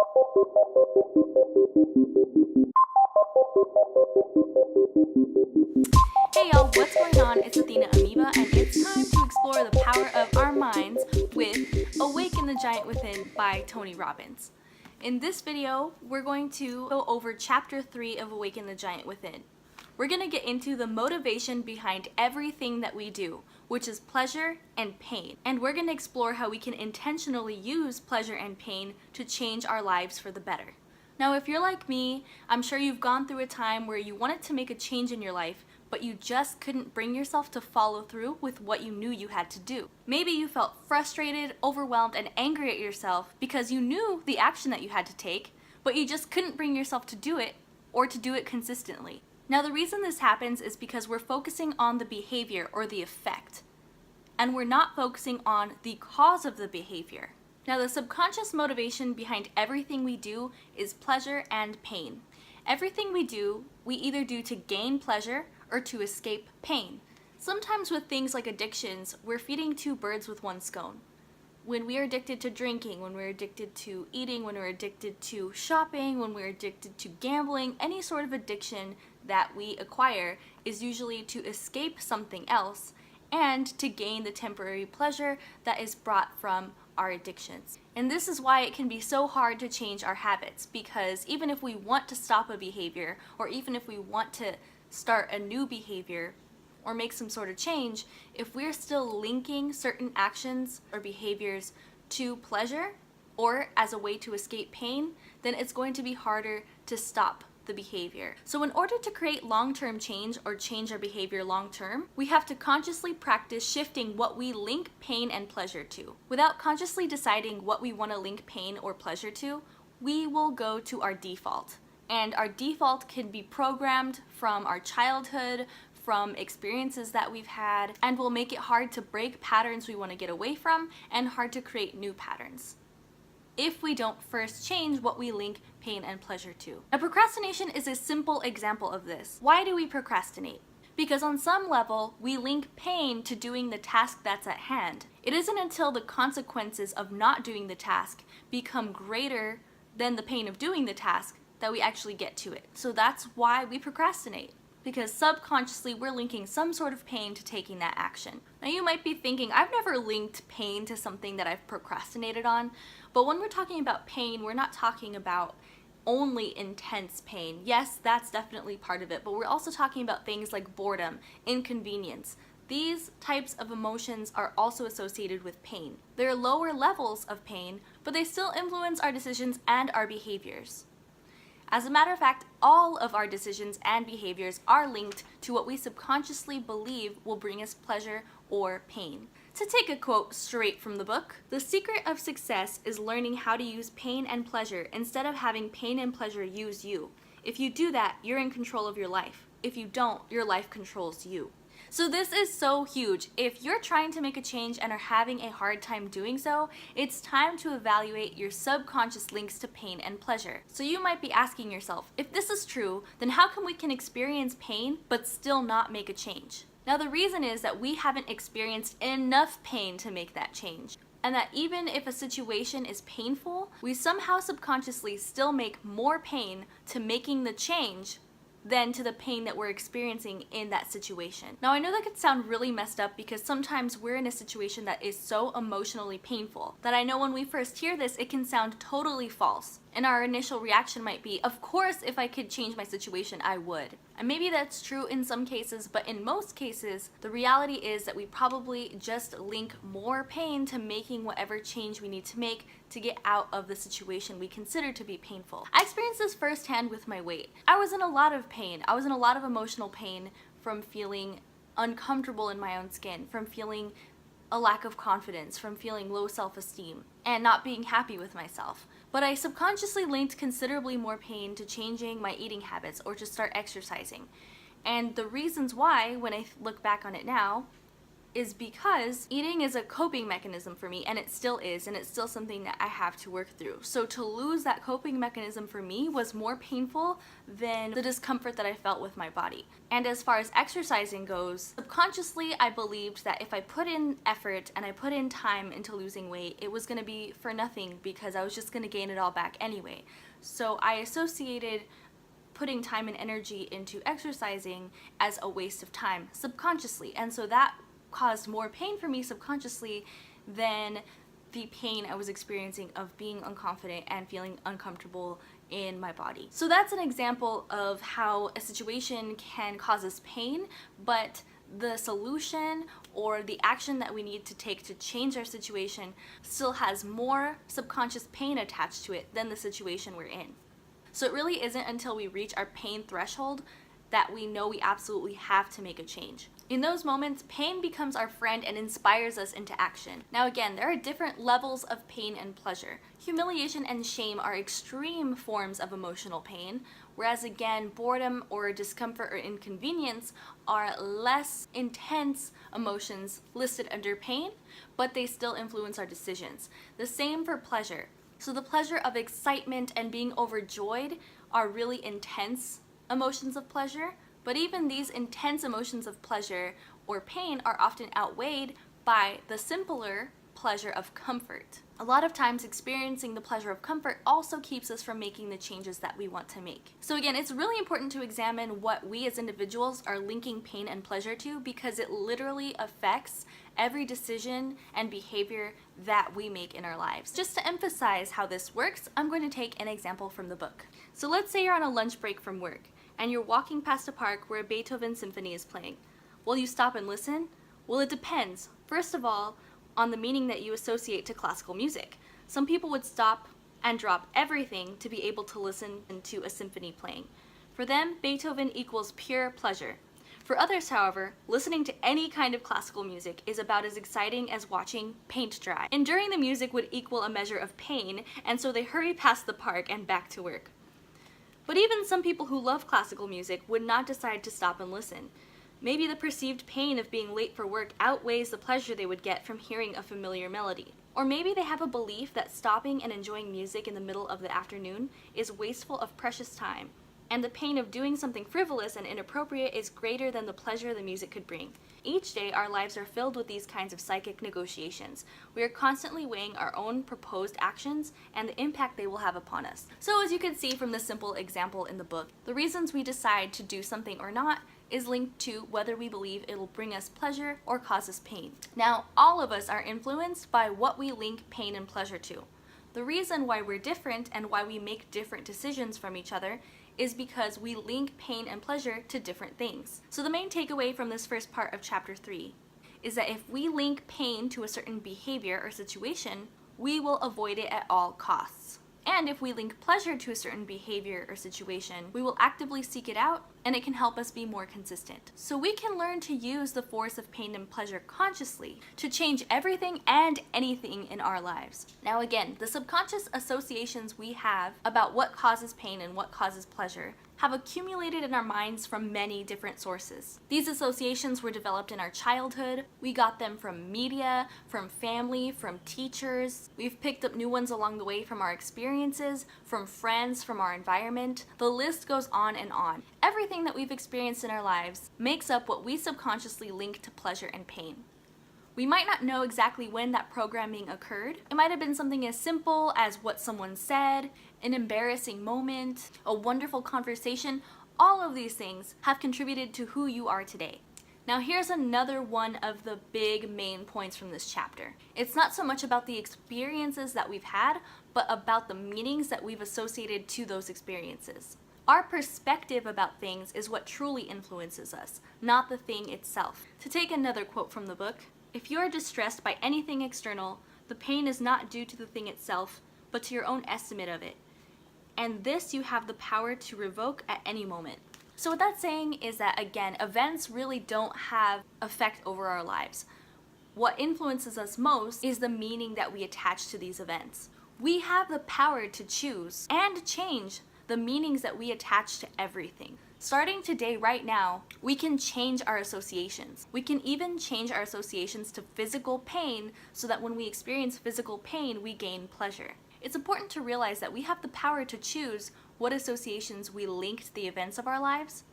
Hey y'all, what's going on? It's Athena Amoeba, and it's time to explore the power of our minds with Awaken the Giant Within by Tony Robbins. In this video, we're going to go over Chapter 3 of Awaken the Giant Within. We're going to get into the motivation behind everything that we do, which is pleasure and pain. And we're going to explore how we can intentionally use pleasure and pain to change our lives for the better. Now, if you're like me, I'm sure you've gone through a time where you wanted to make a change in your life, but you just couldn't bring yourself to follow through with what you knew you had to do. Maybe you felt frustrated, overwhelmed, and angry at yourself because you knew the action that you had to take, but you just couldn't bring yourself to do it or to do it consistently. Now, the reason this happens is because we're focusing on the behavior or the effect, and we're not focusing on the cause of the behavior. Now, the subconscious motivation behind everything we do is pleasure and pain. Everything we do, we either do to gain pleasure or to escape pain. Sometimes with things like addictions, we're feeding two birds with one stone. When we are addicted to drinking, when we're addicted to eating, when we're addicted to shopping, when we're addicted to gambling, any sort of addiction that we acquire is usually to escape something else and to gain the temporary pleasure that is brought from our addictions. And this is why it can be so hard to change our habits, because even if we want to stop a behavior, or even if we want to start a new behavior or make some sort of change, if we're still linking certain actions or behaviors to pleasure or as a way to escape pain, then it's going to be harder to stop the behavior. So in order to create long-term change or change our behavior long-term, we have to consciously practice shifting what we link pain and pleasure to. Without consciously deciding what we want to link pain or pleasure to, we will go to our default. And our default can be programmed from our childhood, from experiences that we've had, and will make it hard to break patterns we want to get away from and hard to create new patterns if we don't first change what we link pain and pleasure to. Now, procrastination is a simple example of this. Why do we procrastinate? Because on some level, we link pain to doing the task that's at hand. It isn't until the consequences of not doing the task become greater than the pain of doing the task that we actually get to it. So that's why we procrastinate, because subconsciously we're linking some sort of pain to taking that action. Now, you might be thinking, I've never linked pain to something that I've procrastinated on, but when we're talking about pain, we're not talking about only intense pain. Yes, that's definitely part of it, but we're also talking about things like boredom, inconvenience. These types of emotions are also associated with pain. They're lower levels of pain, but they still influence our decisions and our behaviors. As a matter of fact, all of our decisions and behaviors are linked to what we subconsciously believe will bring us pleasure or pain. To take a quote straight from the book, "The secret of success is learning how to use pain and pleasure instead of having pain and pleasure use you. If you do that, you're in control of your life. If you don't, your life controls you." So this is so huge. If you're trying to make a change and are having a hard time doing so, it's time to evaluate your subconscious links to pain and pleasure. So you might be asking yourself, if this is true, then how come we can experience pain but still not make a change? Now, the reason is that we haven't experienced enough pain to make that change. And that even if a situation is painful, we somehow subconsciously still make more pain to making the change than to the pain that we're experiencing in that situation. Now, I know that could sound really messed up because sometimes we're in a situation that is so emotionally painful that I know when we first hear this, it can sound totally false. And our initial reaction might be, of course, if I could change my situation, I would. And maybe that's true in some cases, but in most cases, the reality is that we probably just link more pain to making whatever change we need to make to get out of the situation we consider to be painful. I experienced this firsthand with my weight. I was in a lot of pain. I was in a lot of emotional pain from feeling uncomfortable in my own skin, from feeling a lack of confidence, from feeling low self-esteem, and not being happy with myself. But I subconsciously linked considerably more pain to changing my eating habits or to start exercising. And the reasons why, when I look back on it now, is because eating is a coping mechanism for me, and it still is, and it's still something that I have to work through. So to lose that coping mechanism for me was more painful than the discomfort that I felt with my body. And as far as exercising goes, subconsciously I believed that if I put in effort and I put in time into losing weight, it was going to be for nothing because I was just going to gain it all back anyway. So I associated putting time and energy into exercising as a waste of time subconsciously, and so that caused more pain for me subconsciously than the pain I was experiencing of being unconfident and feeling uncomfortable in my body. So that's an example of how a situation can cause us pain, but the solution or the action that we need to take to change our situation still has more subconscious pain attached to it than the situation we're in. So it really isn't until we reach our pain threshold that we know we absolutely have to make a change. In those moments, pain becomes our friend and inspires us into action. Now again, there are different levels of pain and pleasure. Humiliation and shame are extreme forms of emotional pain, whereas again, boredom or discomfort or inconvenience are less intense emotions listed under pain, but they still influence our decisions. The same for pleasure. So the pleasure of excitement and being overjoyed are really intense emotions of pleasure, but even these intense emotions of pleasure or pain are often outweighed by the simpler pleasure of comfort. A lot of times experiencing the pleasure of comfort also keeps us from making the changes that we want to make. So again, it's really important to examine what we as individuals are linking pain and pleasure to, because it literally affects every decision and behavior that we make in our lives. Just to emphasize how this works, I'm going to take an example from the book. So let's say you're on a lunch break from work and you're walking past a park where a Beethoven symphony is playing. Will you stop and listen? Well, it depends. First of all, on the meaning that you associate to classical music. Some people would stop and drop everything to be able to listen to a symphony playing. For them, Beethoven equals pure pleasure. For others, however, listening to any kind of classical music is about as exciting as watching paint dry. Enduring the music would equal a measure of pain, and so they hurry past the park and back to work. But even some people who love classical music would not decide to stop and listen. Maybe the perceived pain of being late for work outweighs the pleasure they would get from hearing a familiar melody. Or maybe they have a belief that stopping and enjoying music in the middle of the afternoon is wasteful of precious time, and the pain of doing something frivolous and inappropriate is greater than the pleasure the music could bring. Each day, our lives are filled with these kinds of psychic negotiations. We are constantly weighing our own proposed actions and the impact they will have upon us. So as you can see from this simple example in the book, the reasons we decide to do something or not is linked to whether we believe it will bring us pleasure or cause us pain. Now, all of us are influenced by what we link pain and pleasure to. The reason why we're different and why we make different decisions from each other is because we link pain and pleasure to different things. So the main takeaway from this first part of chapter 3 is that if we link pain to a certain behavior or situation, we will avoid it at all costs. And if we link pleasure to a certain behavior or situation, we will actively seek it out, and it can help us be more consistent. So we can learn to use the force of pain and pleasure consciously to change everything and anything in our lives. Now again, the subconscious associations we have about what causes pain and what causes pleasure have accumulated in our minds from many different sources. These associations were developed in our childhood. We got them from media, from family, from teachers. We've picked up new ones along the way from our experiences, from friends, from our environment. The list goes on and on. Everything that we've experienced in our lives makes up what we subconsciously link to pleasure and pain. We might not know exactly when that programming occurred. It might have been something as simple as what someone said, an embarrassing moment, a wonderful conversation. All of these things have contributed to who you are today. Now here's another one of the big main points from this chapter. It's not so much about the experiences that we've had, but about the meanings that we've associated to those experiences. Our perspective about things is what truly influences us, not the thing itself. To take another quote from the book, if you are distressed by anything external, the pain is not due to the thing itself, but to your own estimate of it. And this you have the power to revoke at any moment. So what that's saying is that, again, events really don't have effect over our lives. What influences us most is the meaning that we attach to these events. We have the power to choose and change the meanings that we attach to everything. Starting today, right now, we can change our associations. We can even change our associations to physical pain so that when we experience physical pain, we gain pleasure. It's important to realize that we have the power to choose what associations we link to the events of our lives.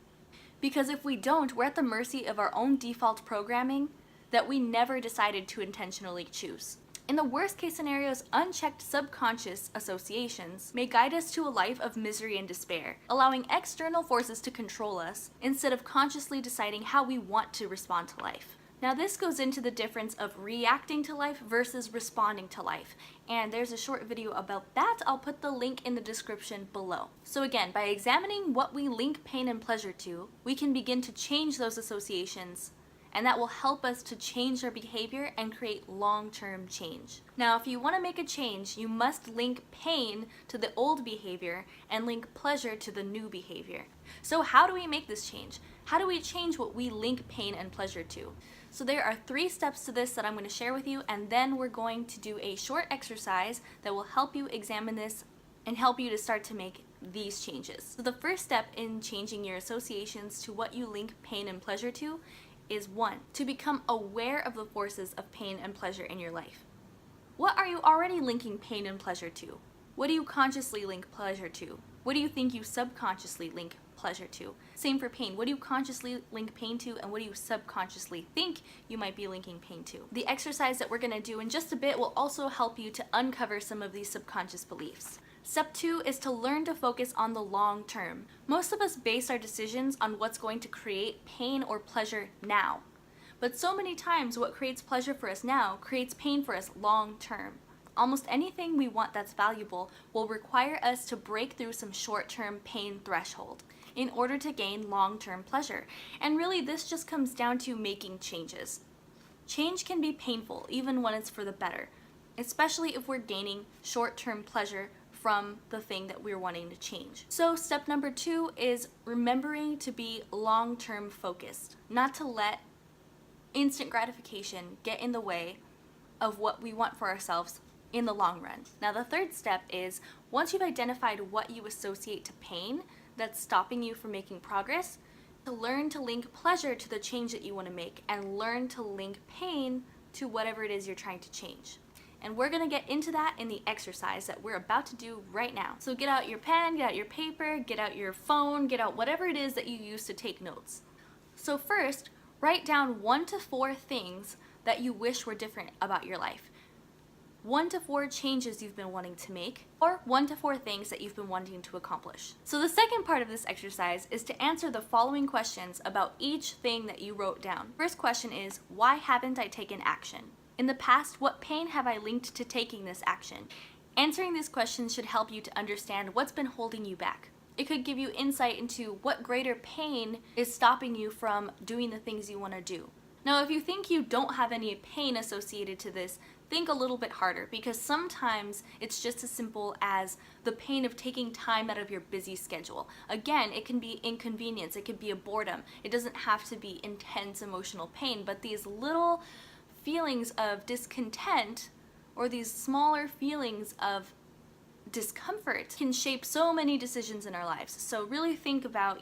Because if we don't, we're at the mercy of our own default programming that we never decided to intentionally choose. In the worst case scenarios, unchecked subconscious associations may guide us to a life of misery and despair, allowing external forces to control us instead of consciously deciding how we want to respond to life. Now this goes into the difference of reacting to life versus responding to life, and there's a short video about that. I'll put the link in the description below. So again, by examining what we link pain and pleasure to, we can begin to change those associations, and that will help us to change our behavior and create long-term change. Now, if you want to make a change, you must link pain to the old behavior and link pleasure to the new behavior. So how do we make this change? How do we change what we link pain and pleasure to? So there are 3 steps to this that I'm going to share with you, and then we're going to do a short exercise that will help you examine this and help you to start to make these changes. So the first step in changing your associations to what you link pain and pleasure to is 1, to become aware of the forces of pain and pleasure in your life. What are you already linking pain and pleasure to? What do you consciously link pleasure to? What do you think you subconsciously link pleasure to? Same for pain. What do you consciously link pain to, and what do you subconsciously think you might be linking pain to? The exercise that we're going to do in just a bit will also help you to uncover some of these subconscious beliefs. Step 2 is to learn to focus on the long term. Most of us base our decisions on what's going to create pain or pleasure now. But so many times what creates pleasure for us now creates pain for us long term. Almost anything we want that's valuable will require us to break through some short-term pain threshold in order to gain long-term pleasure. And really this just comes down to making changes. Change can be painful even when it's for the better, especially if we're gaining short-term pleasure from the thing that we're wanting to change. So step number 2 is remembering to be long-term focused, not to let instant gratification get in the way of what we want for ourselves in the long run. Now the third step is, once you've identified what you associate to pain that's stopping you from making progress, to learn to link pleasure to the change that you want to make, and learn to link pain to whatever it is you're trying to change. And we're going to get into that in the exercise that we're about to do right now. So get out your pen, get out your paper, get out your phone, get out whatever it is that you use to take notes. So first, write down 1 to 4 things that you wish were different about your life. 1 to 4 changes you've been wanting to make, or 1 to 4 things that you've been wanting to accomplish. So the second part of this exercise is to answer the following questions about each thing that you wrote down. First question is, why haven't I taken action? In the past, what pain have I linked to taking this action? Answering these questions should help you to understand what's been holding you back. It could give you insight into what greater pain is stopping you from doing the things you want to do. Now, if you think you don't have any pain associated to this, think a little bit harder, because sometimes it's just as simple as the pain of taking time out of your busy schedule. Again, it can be inconvenience, it could be a boredom. It doesn't have to be intense emotional pain, but these little feelings of discontent or these smaller feelings of discomfort can shape so many decisions in our lives. So really think about,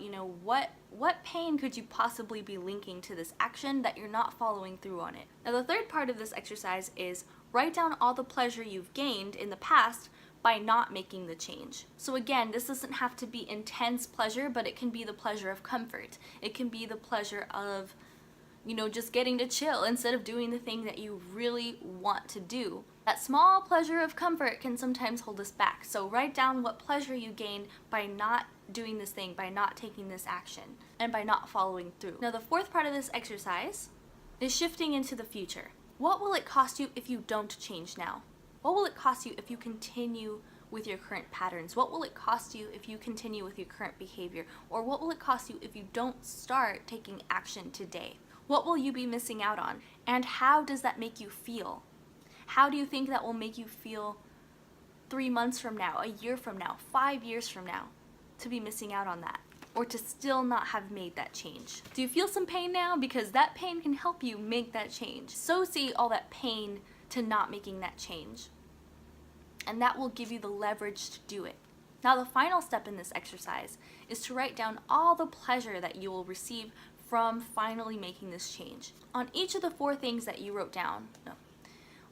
what pain could you possibly be linking to this action that you're not following through on it. Now the third part of this exercise is write down all the pleasure you've gained in the past by not making the change. So again, this doesn't have to be intense pleasure, but it can be the pleasure of comfort. It can be the pleasure of just getting to chill instead of doing the thing that you really want to do. That small pleasure of comfort can sometimes hold us back. So write down what pleasure you gain by not doing this thing, by not taking this action, and by not following through. Now the fourth part of this exercise is shifting into the future. What will it cost you if you don't change now? What will it cost you if you continue with your current patterns? What will it cost you if you continue with your current behavior? Or what will it cost you if you don't start taking action today? What will you be missing out on? And how does that make you feel? How do you think that will make you feel 3 months from now, a year from now, 5 years from now, to be missing out on that? Or to still not have made that change? Do you feel some pain now? Because that pain can help you make that change. Associate all that pain to not making that change. And that will give you the leverage to do it. Now, the final step in this exercise is to write down all the pleasure that you will receive from finally making this change. On each of the 4 things that you wrote down,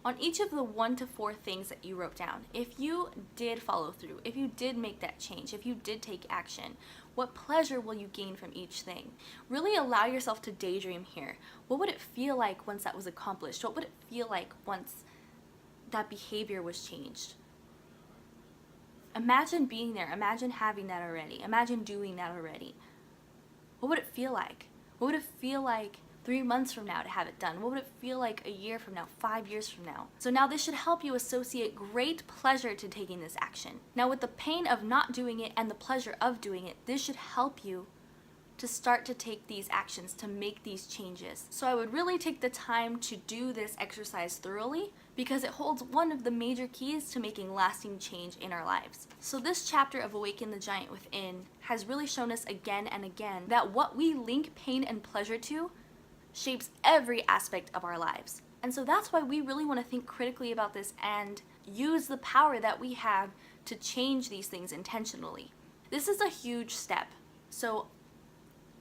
on each of the 1 to 4 things that you wrote down, if you did follow through, if you did make that change, if you did take action, what pleasure will you gain from each thing? Really allow yourself to daydream here. What would it feel like once that was accomplished? What would it feel like once that behavior was changed? Imagine being there. Imagine having that already. Imagine doing that already. What would it feel like? What would it feel like 3 months from now to have it done? What would it feel like a year from now, 5 years from now? So now this should help you associate great pleasure to taking this action. Now, with the pain of not doing it and the pleasure of doing it, this should help you to start to take these actions, to make these changes. So I would really take the time to do this exercise thoroughly because it holds one of the major keys to making lasting change in our lives. So this chapter of Awaken the Giant Within has really shown us again and again that what we link pain and pleasure to shapes every aspect of our lives. And so that's why we really want to think critically about this and use the power that we have to change these things intentionally. This is a huge step. So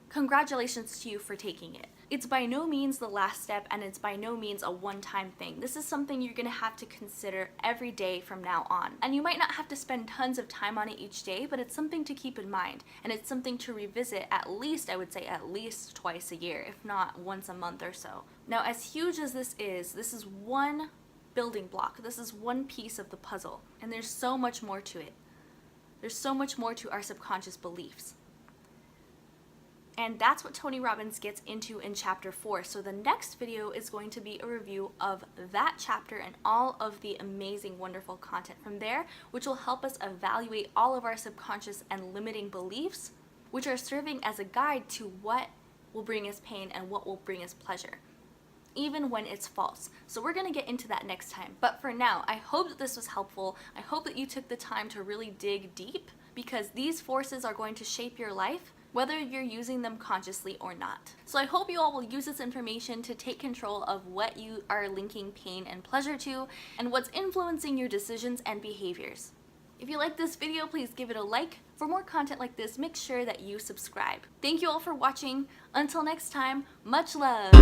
congratulations to you for taking it. It's by no means the last step, and it's by no means a one-time thing. This is something you're going to have to consider every day from now on. And you might not have to spend tons of time on it each day, but it's something to keep in mind. And it's something to revisit at least, I would say, at least twice a year, if not once a month or so. Now, as huge as this is one building block. This is one piece of the puzzle. And there's so much more to it. There's so much more to our subconscious beliefs. And that's what Tony Robbins gets into in chapter 4. So the next video is going to be a review of that chapter and all of the amazing, wonderful content from there, which will help us evaluate all of our subconscious and limiting beliefs, which are serving as a guide to what will bring us pain and what will bring us pleasure, even when it's false. So we're going to get into that next time. But for now, I hope that this was helpful. I hope that you took the time to really dig deep, because these forces are going to shape your life, whether you're using them consciously or not. So I hope you all will use this information to take control of what you are linking pain and pleasure to, and what's influencing your decisions and behaviors. If you like this video, please give it a like. For more content like this, make sure that you subscribe. Thank you all for watching. Until next time, much love.